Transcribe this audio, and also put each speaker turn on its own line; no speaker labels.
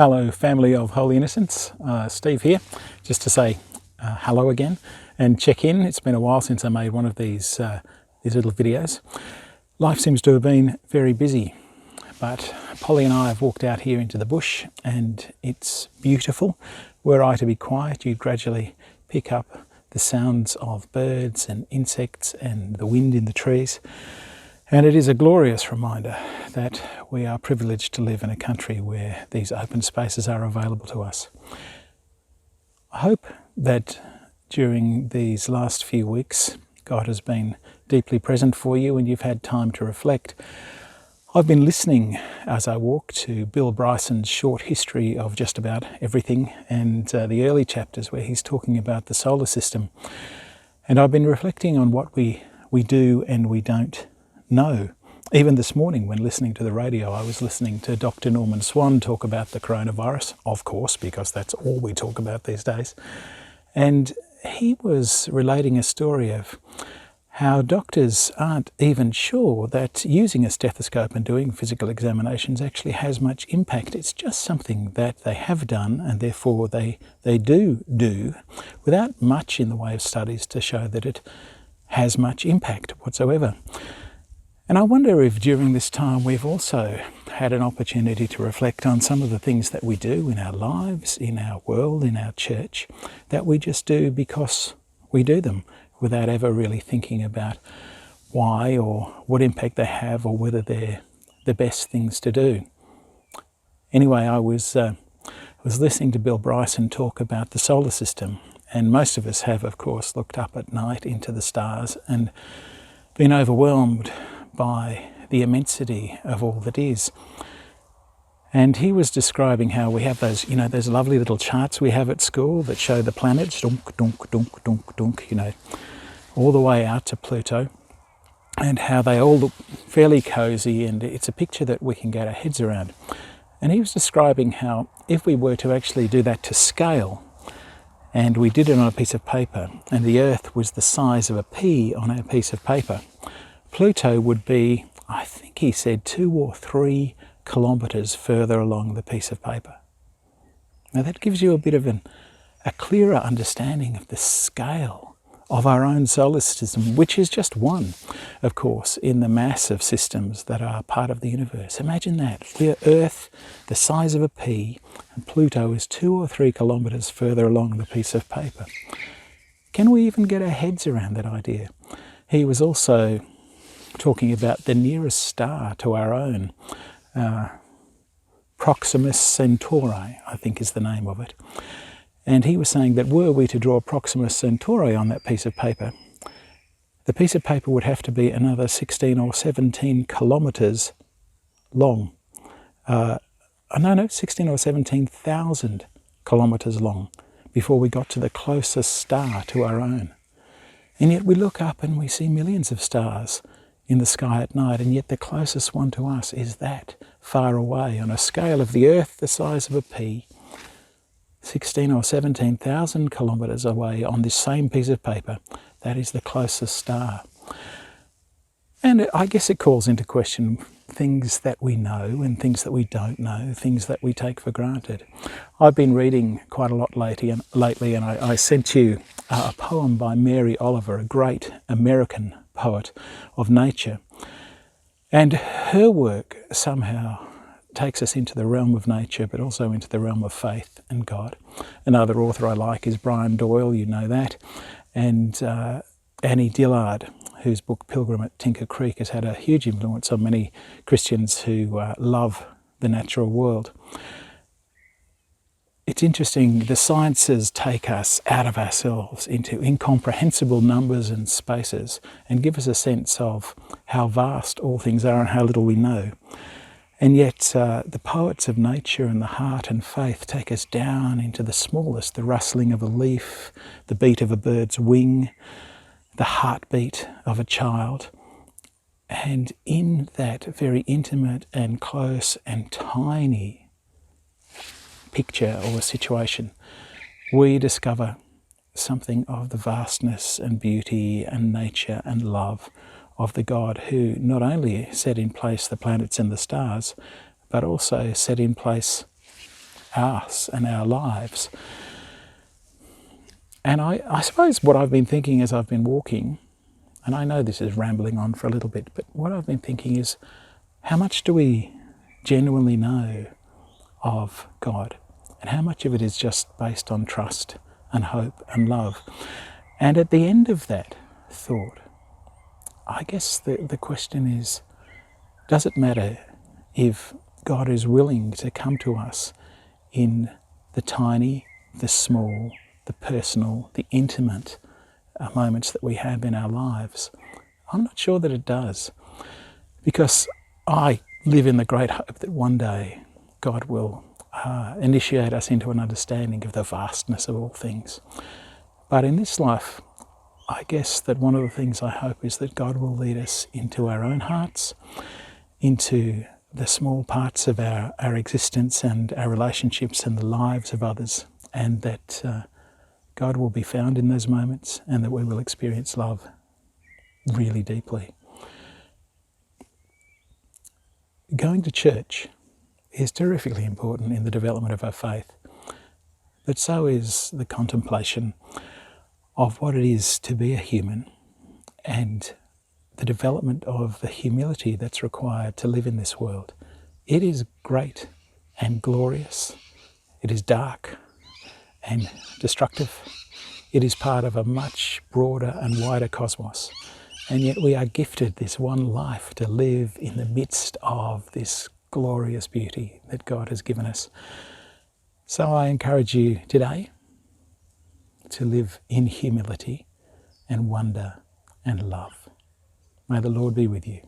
Hello, family of Holy Innocents. Steve here, just to say hello again and check in. It's been a while since I made one of these little videos. Life seems to have been very busy, but Polly and I have walked out here into the bush and it's beautiful. Were I to be quiet, you'd gradually pick up the sounds of birds and insects and the wind in the trees. And it is a glorious reminder that we are privileged to live in a country where these open spaces are available to us. I hope that during these last few weeks, God has been deeply present for you and you've had time to reflect. I've been listening as I walk to Bill Bryson's short history of just about everything and the early chapters where he's talking about the solar system. And I've been reflecting on what we do and we don't know. Even this morning when listening to the radio, I was listening to Dr. Norman Swan talk about the coronavirus, of course, because that's all we talk about these days. And he was relating a story of how doctors aren't even sure that using a stethoscope and doing physical examinations actually has much impact. It's just something that they have done and therefore they do without much in the way of studies to show that it has much impact whatsoever. And I wonder if during this time we've also had an opportunity to reflect on some of the things that we do in our lives, in our world, in our church, that we just do because we do them without ever really thinking about why or what impact they have or whether they're the best things to do. Anyway, I was listening to Bill Bryson talk about the solar system, and most of us have, of course, looked up at night into the stars and been overwhelmed by the immensity of all that is. And he was describing how we have those, those lovely little charts we have at school that show the planets, dunk, dunk, dunk, dunk, dunk, all the way out to Pluto, and how they all look fairly cozy, and it's a picture that we can get our heads around. And he was describing how if we were to actually do that to scale, and we did it on a piece of paper, and the Earth was the size of a pea on our piece of paper, Pluto would be, I think he said, 2 or 3 kilometres further along the piece of paper. Now that gives you a bit of a clearer understanding of the scale of our own solar system, which is just one, of course, in the mass of systems that are part of the universe. Imagine that. We're Earth, the size of a pea, and Pluto is 2 or 3 kilometres further along the piece of paper. Can we even get our heads around that idea? He was also talking about the nearest star to our own, Proximus Centauri, I think is the name of it. And he was saying that were we to draw Proximus Centauri on that piece of paper, the piece of paper would have to be another 16 or 17 kilometres long. 16 or 17,000 kilometres long before we got to the closest star to our own. And yet we look up and we see millions of stars in the sky at night, and yet the closest one to us is that far away on a scale of the Earth the size of a pea, 16 or 17,000 kilometres away on this same piece of paper. That is the closest star. And I guess it calls into question things that we know and things that we don't know, things that we take for granted. I've been reading quite a lot lately, and I sent you a poem by Mary Oliver, a great American poet of nature. And her work somehow takes us into the realm of nature, but also into the realm of faith and God. Another author I like is Brian Doyle, you know that, and Annie Dillard, whose book Pilgrim at Tinker Creek has had a huge influence on many Christians who love the natural world. It's interesting, the sciences take us out of ourselves into incomprehensible numbers and spaces and give us a sense of how vast all things are and how little we know. And yet the poets of nature and the heart and faith take us down into the smallest, the rustling of a leaf, the beat of a bird's wing, the heartbeat of a child. And in that very intimate and close and tiny picture or situation, we discover something of the vastness and beauty and nature and love of the God who not only set in place the planets and the stars, but also set in place us and our lives. And I suppose what I've been thinking as I've been walking, and I know this is rambling on for a little bit, but what I've been thinking is, how much do we genuinely know of God? And how much of it is just based on trust and hope and love? And at the end of that thought, I guess the question is, does it matter if God is willing to come to us in the tiny, the small, the personal, the intimate moments that we have in our lives? I'm not sure that it does, because I live in the great hope that one day God will initiate us into an understanding of the vastness of all things. But in this life, I guess that one of the things I hope is that God will lead us into our own hearts, into the small parts of our existence and our relationships and the lives of others, and that God will be found in those moments, and that we will experience love really deeply. Going to church is terrifically important in the development of our faith, but so is the contemplation of what it is to be a human, and the development of the humility that's required to live in this world. It is great and glorious. It is dark and destructive. It is part of a much broader and wider cosmos. And yet we are gifted this one life to live in the midst of this glorious beauty that God has given us. So I encourage you today to live in humility and wonder and love. May the Lord be with you.